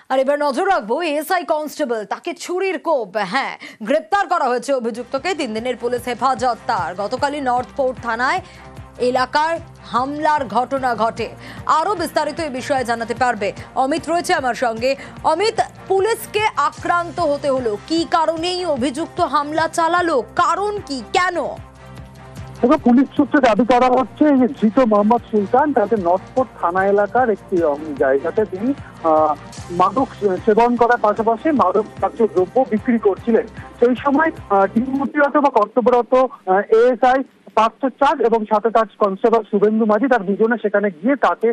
আর এবার নজর রাখবো এএসআই কনস্টেবল তাকে ছুরির কোপ। হ্যাঁ, গ্রেপ্তার করা হয়েছে অভিযুক্তকে। 3 দিনের পুলিশ হেফাজত তার। গতকালই নর্থ পোর্ট থানায় এলাকার হামলার ঘটনা ঘটে। আরো বিস্তারিত এই বিষয়ে জানাতে পারবে অমিত রয়েছে আমার সঙ্গে। অমিত, পুলিশকে আক্রান্ত হতে হলো কি কারণেই অভিযুক্ত হামলা চালালো, কারণ কি, কেন? পুলিশ সূত্রে দাবি করা হচ্ছে যে ধৃত মোহাম্মদ সুলতান তাকে নর্থপোর্ট থানা এলাকার একটি জায়গাতে তিনি মাদক সেবন করার পাশাপাশি মাদক জাতীয় দ্রব্য বিক্রি করছিলেন। সেই সময় ডিউটিরত বা কর্তব্যরত এএসআই পার্থ চাঁদ এবং সাথে তার কনস্টেবল শুভেন্দু মাঝি তার দুজনে সেখানে গিয়ে তাকে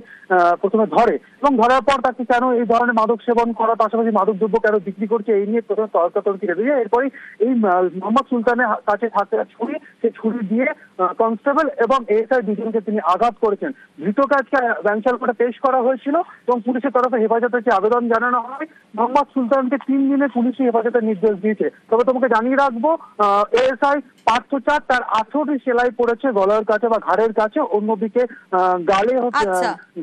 প্রথমে ধরে এবং ধরার পর তাকে কেন এই ধরনের মাদক সেবন করার পাশাপাশি মাদক দ্রব্য কেন বিক্রি করছে এই নিয়ে প্রথমে তর্কাতর্কি রয়েছে। এরপরে এই মোহাম্মদ সুলতানের কাছে থাকে ছুরি, সেই ছুরি দিয়ে কনস্টেবল এবং এএসআই দুজনকে তিনি আঘাত করেছেন। ধৃতকে আজকে ব্যাংশাল কোর্টে পেশ করা হয়েছিল এবং পুলিশের তরফে হেফাজতে আবেদন জানানো হয়। মোহাম্মদ সুলতানকে 3 দিনে পুলিশি হেফাজতের নির্দেশ দিয়েছে। তবে তোমাকে জানিয়ে রাখবো, এএসআই পার্থ চাঁদ তার 18টি সেলাই পড়েছে গলার কাছে বা ঘাড়ের কাছে। অন্যদিকে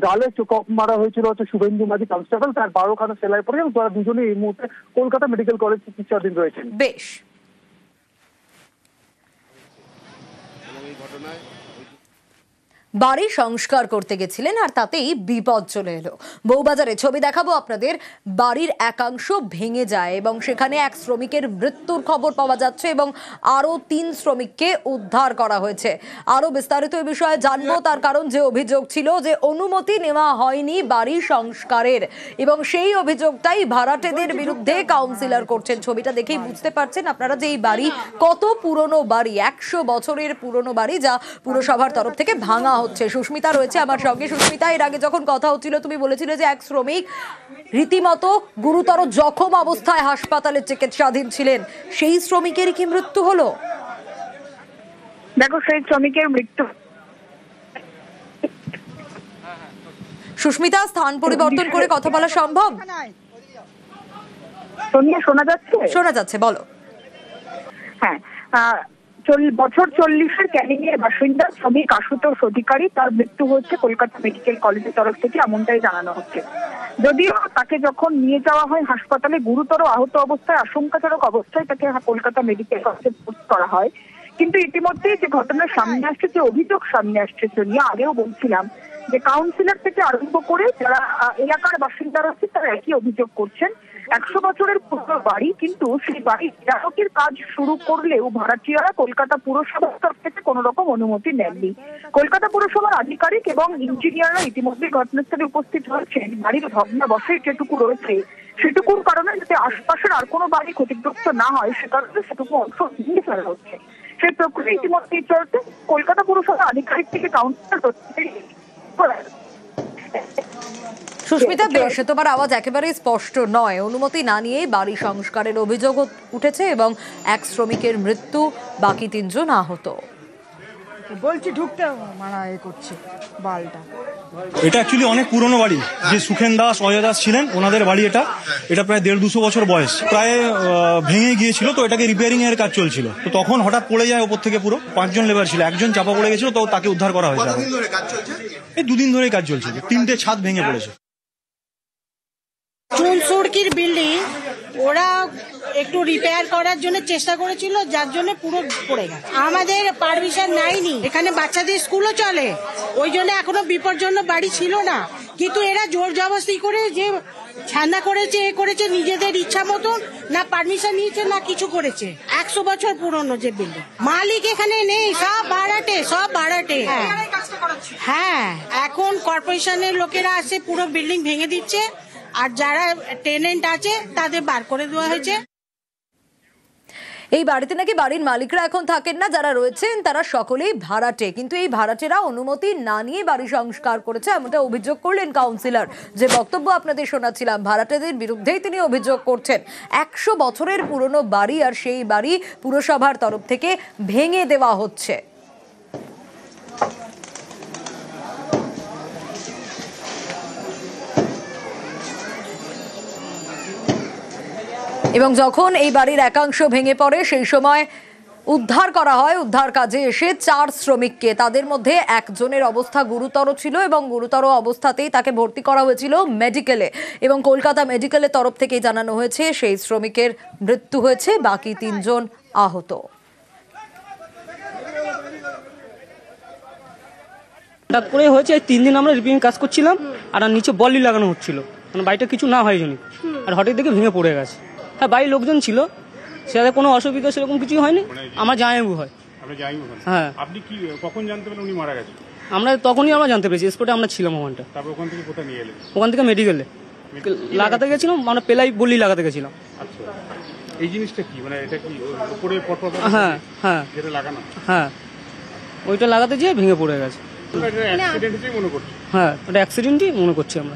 গালে চোখ মারা হয়েছিল শুভেন্দু মাঝি কনস্টেবল, তার 12খানা সেলাই পড়ে এবং তারা দুজনে এই মুহূর্তে কলকাতা মেডিকেল কলেজ চিকিৎসাধীন রয়েছেন। বেশ, বাড়ি সংস্কার করতে গেছিলেন আর তাতেই বিপদ চলে এলো। বউবাজারে ছবি দেখাবো আপনাদের। বাড়ির একাংশ ভেঙে যায় এবং সেখানে এক শ্রমিকের মৃত্যুর খবর পাওয়া যাচ্ছে এবং আরো 3 শ্রমিককে উদ্ধার করা হয়েছে। আরো বিস্তারিত এই বিষয়ে জানবো, তার কারণ যে অভিযোগ ছিল যে অনুমতি নেওয়া হয়নি বাড়ি সংস্কারের এবং সেই অভিযোগটাই ভাড়াটেদের বিরুদ্ধে কাউন্সিলর করছেন। ছবিটা দেখেই বুঝতে পারছেন আপনারা যে এই বাড়ি কত পুরনো বাড়ি, 100 বছরের পুরনো বাড়ি, যা পুরসভার তরফ থেকে ভাঙা হচ্ছে। সুস্মিতা রয়েছে আমার সঙ্গে। সুস্মিতা, এর আগে যখন কথা হচ্ছিল তুমি বলেছিলে যে এক শ্রমিক রীতিমতো গুরুতর জখম অবস্থায় হাসপাতালে চিকিৎসাধীন ছিলেন, সেই শ্রমিকের কি মৃত্যু হলো? দেখো, সেই শ্রমিকের মৃত্যু। সুস্মিতা, স্থান পরিবর্তন করে কথা বলা সম্ভব? শোনা যাচ্ছে? শোনা যাচ্ছে, বলো। হ্যাঁ, বছর 40-এর ক্যানিং এর বাসিন্দা শ্রমিক আশুতোষ অধিকারী, তার মৃত্যু হচ্ছে কলকাতা মেডিকেল কলেজের তরফ থেকে, এমনটাই জানানো হচ্ছে। যদিও তাকে যখন নিয়ে যাওয়া হয় হাসপাতালে গুরুতর আহত অবস্থায়, আশঙ্কাজনক অবস্থায় তাকে কলকাতা মেডিকেল কলেজে ভর্তি করা হয়, কিন্তু ইতিমধ্যেই যে ঘটনা সামনে আসছে, যে অভিযোগ সামনে আসছে, নিয়ে আগেও বলছিলাম যে কাউন্সিলর থেকে আরম্ভ করে যারা এলাকার বাসিন্দা রয়েছে তারা একই অভিযোগ করছেন। 100 বছরের পুরনো বাড়ি, কিন্তু সেই বাড়ির মেরামতির কাজ শুরু করলেও ভাড়াটিয়ারা কলকাতা পুরসভার তরফ থেকে কোনো রকম অনুমতি নেননি। কলকাতা পুরসভার আধিকারিক এবং ইঞ্জিনিয়াররা ইতিমধ্যে ঘটনাস্থলে উপস্থিত হয়েছেন। বাড়ির ভগ্নাবশেষ যেটুকু রয়েছে সেটুকুর কারণে যাতে আশপাশের আর কোনো বাড়ি ক্ষতিগ্রস্ত না হয় সে কারণে সেটুকু অংশ ভেঙে ফেলা হচ্ছে। সেই প্রক্রিয়া ইতিমধ্যেই চলছে। কলকাতা পুরসভার আধিকারিক থেকে কাউন্সিলর। সুস্মিতা, বেশ, তোমার আওয়াজ একেবারেই স্পষ্ট নয়। অনুমতি না নিয়েই বাড়ি সংস্কারের অভিযোগ উঠেছে এবং এক শ্রমিকের মৃত্যু, বাকি 3 জন আহত। বলছি ঢুকতে মানা করছে বালটা। এটা অ্যাকচুয়ালি অনেক পুরনো বাড়ি, যে সুখেন দাস, অজয় দাস ছিলেন ওনাদের বাড়ি। এটা প্রায় 150-200 বছর বয়স, প্রায় ভেঙে গিয়েছিল, তো এটাকে রিপেয়ারিং এর কাজ চলছিল। তো তখন হঠাৎ পড়ে যায় ওপর থেকে, পুরো 5 জন লেবার ছিল, একজন চাপা পড়ে গেছিল, তো তাকে উদ্ধার করা হয়েছে। এই 2 দিন ধরেই কাজ চলছে, 3টে ছাদ ভেঙে পড়েছে। চুনসুরকির বিল্ডিং ওরা একটু রিপেয়ার করার জন্য চেষ্টা করেছিল, যার জন্য পুরো পড়ে গেছে। আমাদের পারমিশন নাইনি, এখানে বাচ্চাদের স্কুলও চলে, ওই জন্য এখনো বিপজ্জনক বাড়ি ছিল না, কিন্তু এরা জোর জবরদস্তি করে যে ছান্দা করেছে, এ করেছে নিজেদের ইচ্ছা মতন, না পারমিশন নিয়েছে না কিছু করেছে। 100 বছর পুরনো যে বিল্ডিং, মালিক এখানে নেই, সব ভাড়াটে। হ্যাঁ, এখন কর্পোরেশনের লোকেরা আসে পুরো বিল্ডিং ভেঙে দিচ্ছে, আর যারা টেনেন্ট আছে তাদের বার করে দেওয়া হয়েছে। এই বাড়িতে নাকি বাড়ির মালিকরা এখন থাকেন না, যারা রয়েছেন তারা সকলেই ভাড়াটে, কিন্তু এই ভাড়াটেরা অনুমতি না নিয়ে বাড়ি সংস্কার করেছে, এমনটা অভিযোগ করলেন কাউন্সিলর। যে বক্তব্য আপনাদের শোনাচ্ছিলাম, ভাড়াটেদের বিরুদ্ধেই তিনি অভিযোগ করছেন। 100 বছরের পুরনো বাড়ি, আর সেই বাড়ি পুরসভার তরফ থেকে ভেঙে দেওয়া হচ্ছে। এবং যখন এই বাড়ির একাংশ ভেঙে পড়ে সেই সময় উদ্ধার করা হয়। উদ্ধার কাজে এসে 4 শ্রমিককে, তাদের মধ্যে একজনের অবস্থা গুরুতর ছিল এবং গুরুতর অবস্থাতেই তাকে ভর্তি করা হয়েছিল মেডিকেলে, এবং কলকাতা মেডিকেলের তরফ থেকে জানানো হয়েছে সেই শ্রমিকের মৃত্যু হয়েছে, বাকি 3 জন আহত। হঠাৎ করে হয়েছে, 3 দিন আমরা রিপেয়ারিং কাজ করছিলাম আর নিচে বলি লাগানো হচ্ছিল, মানে বাড়িটা কিছু না হয় জন্য, আর হঠাৎ দেখে ভেঙে পড়ে গেছে। হ্যাঁ, বাড়ির লোকজন ছিল, সেটা কোনো অসুবিধা সেরকম কিছু হয়নি। আমার জামাইবাবু হয়। হ্যাঁ। আপনি কি কখন জানতে পারলেন উনি মারা গেছেন? আমরা তখনই জানতে পেরেছি, স্পটে আমরা ছিলাম ওখানটা। তারপর ওখান থেকে কোথায় নিয়ে এলেন? ওখান থেকে মেডিকেলে লাগাতে গেছিলাম, আমরা পেলাই বলি লাগাতে গেছিলাম। আচ্ছা, এই জিনিসটা কি, মানে এটা কি উপরে পরপর হ্যাঁ হ্যাঁ যেটা লাগানো? হ্যাঁ, ওইটা লাগাতে যেয়ে ভেঙে পড়ে গেছে। অ্যাক্সিডেন্ট হিসেবে মনে করছি। হ্যাঁ, ওটা অ্যাক্সিডেন্টই মনে করছি আমরা।